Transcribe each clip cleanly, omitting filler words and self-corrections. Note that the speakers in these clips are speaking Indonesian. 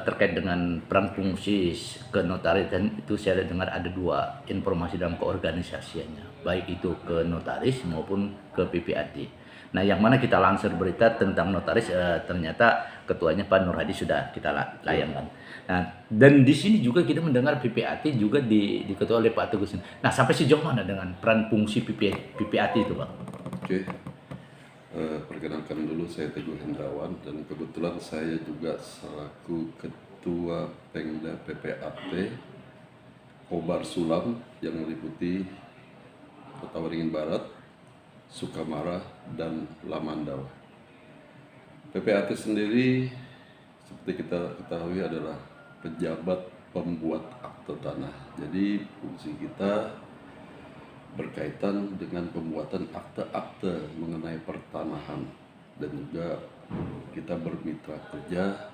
terkait dengan peran fungsi ke notaris, dan itu saya dengar ada 2 informasi dalam keorganisasiannya, baik itu ke notaris maupun ke PPAT. Nah, yang mana kita lansir berita tentang notaris, ternyata ketuanya Pak Nur Hadi sudah kita layankan. Nah, dan di sini juga kita mendengar PPAT juga diketuai oleh Pak Teguh. Nah, sampai sejauh mana dengan peran fungsi PPAT itu, Bang? Oke, perkenalkan dulu saya Teguh Hendrawan dan kebetulan saya juga selaku Ketua Pengda PPAT Kobar Sulam yang meliputi Kota Waringin Barat, Sukamara, dan Lamandau. PPAT sendiri seperti kita ketahui adalah pejabat pembuat akte tanah. Jadi fungsi kita berkaitan dengan pembuatan akte-akte mengenai pertanahan, dan juga kita bermitra kerja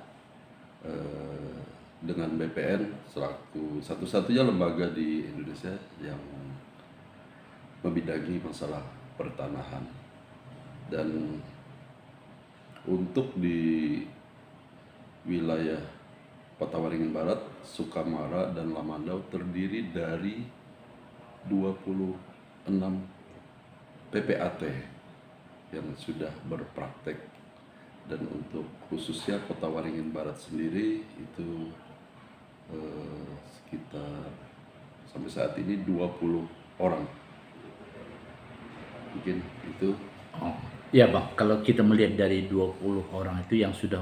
dengan BPN selaku satu-satunya lembaga di Indonesia yang membidangi masalah pertanahan. Dan untuk di wilayah Kota Waringin Barat, Sukamara, dan Lamandau terdiri dari 26 PPAT yang sudah berpraktek, dan untuk khususnya Kota Waringin Barat sendiri itu sekitar sampai saat ini 20 orang. Mungkin itu. Ya Bang, kalau kita melihat dari 20 orang itu yang sudah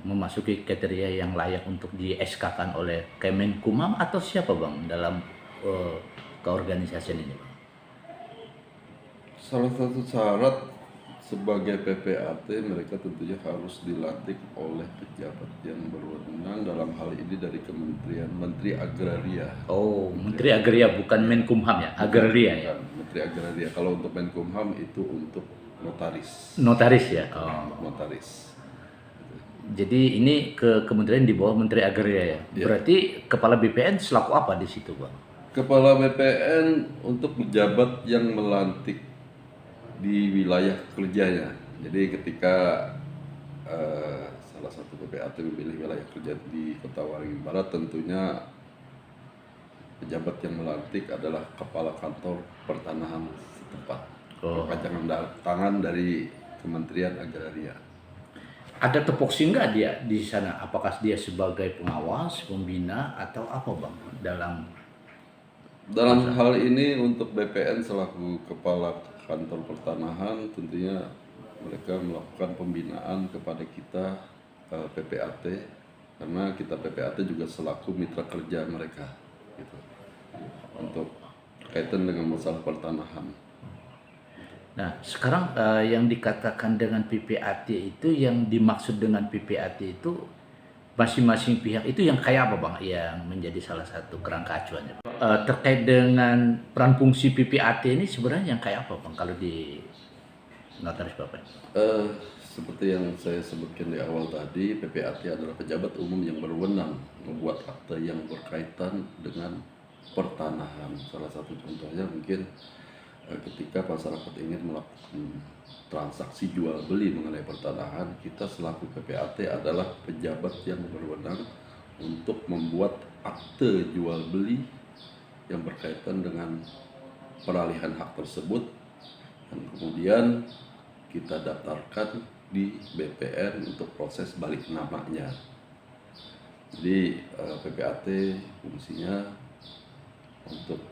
memasuki kriteria yang layak untuk di SK-kan oleh Kemenkumham atau siapa Bang dalam keorganisasian ini Bang? Salah satu syarat sebagai PPAT mereka tentunya harus dilantik oleh pejabat yang berwenang, dalam hal ini dari Kementerian Menteri Agraria. Oh, Menteri Agraria bukan Menkumham ya, Agraria ya. Menteri Agraria. Kalau untuk Menkumham itu untuk notaris. Notaris ya. Oh. Notaris. Jadi ini ke kementerian di bawah Menteri Agraria ya. Berarti kepala BPN selaku apa di situ Bang? Kepala BPN untuk pejabat yang melantik di wilayah kerjanya. Jadi ketika salah satu PPAT memilih wilayah kerja di Kota Waringin Barat, tentunya pejabat yang melantik adalah kepala kantor pertanahan setempat, perpanjangan tangan dari Kementerian Agraria. Ada tupoksi nggak dia di sana? Apakah dia sebagai pengawas, pembina, atau apa Bang dalam hal ini untuk BPN selaku kepala kantor pertanahan, tentunya mereka melakukan pembinaan kepada kita PPAT, karena kita PPAT juga selaku mitra kerja mereka gitu, untuk kaitan dengan masalah pertanahan. Nah, sekarang yang dikatakan dengan PPAT itu, yang dimaksud dengan PPAT itu masing-masing pihak itu yang kayak apa Bang, yang menjadi salah satu kerangka acuannya? Terkait dengan peran fungsi PPAT ini sebenarnya yang kayak apa Bang kalau di notaris Bapak? Seperti yang saya sebutkan di awal tadi, PPAT adalah pejabat umum yang berwenang membuat akte yang berkaitan dengan pertanahan. Salah satu contohnya mungkin ketika masyarakat ingin melakukan transaksi jual beli mengenai pertanahan, kita selaku PPAT adalah pejabat yang berwenang untuk membuat akte jual beli yang berkaitan dengan peralihan hak tersebut, dan kemudian kita daftarkan di BPN untuk proses balik namanya. Jadi PPAT fungsinya untuk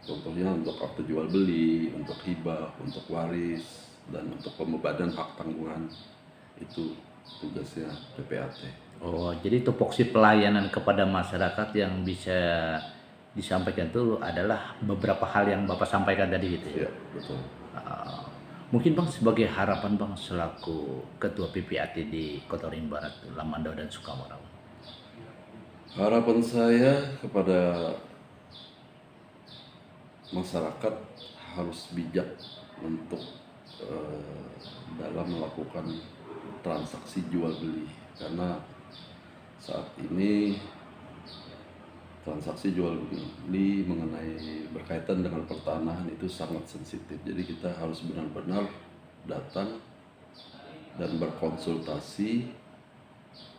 contohnya untuk akte jual beli, untuk hibah, untuk waris, dan untuk pembebanan hak tanggungan. Itu tugasnya PPAT. Oh, jadi tupoksi pelayanan kepada masyarakat yang bisa disampaikan itu adalah beberapa hal yang Bapak sampaikan tadi gitu ya? Iya, betul. Mungkin Bang sebagai harapan Bang selaku Ketua PPAT di Kota Waringin Barat, Lamandau, dan Sukamara. Harapan saya kepada masyarakat harus bijak untuk dalam melakukan transaksi jual beli, karena saat ini transaksi jual beli mengenai berkaitan dengan pertanahan itu sangat sensitif. Jadi kita harus benar-benar datang dan berkonsultasi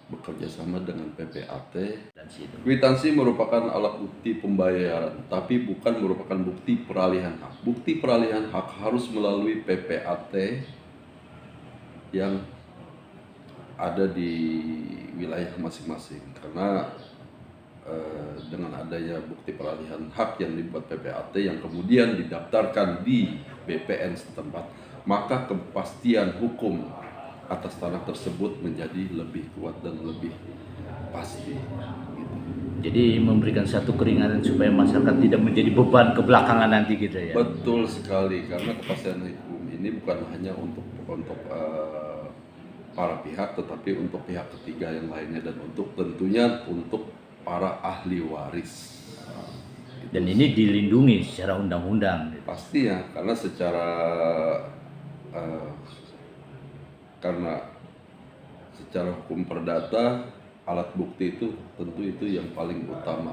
bekerja sama dengan PPAT. Dan situ. Kwitansi merupakan alat bukti pembayaran, tapi bukan merupakan bukti peralihan hak. Bukti peralihan hak harus melalui PPAT yang ada di wilayah masing-masing. Karena dengan adanya bukti peralihan hak yang dibuat PPAT yang kemudian didaftarkan di BPN setempat, maka kepastian hukum atas tanah tersebut menjadi lebih kuat dan lebih pasti. Gitu. Jadi memberikan satu keringanan supaya masyarakat tidak menjadi beban ke belakangan nanti gitu ya. Betul sekali, karena kepastian hukum ini bukan hanya untuk para pihak, tetapi untuk pihak ketiga yang lainnya dan untuk tentunya untuk para ahli waris. Dan ini dilindungi secara undang-undang. Gitu. Pasti ya, karena secara hukum perdata alat bukti itu tentu itu yang paling utama.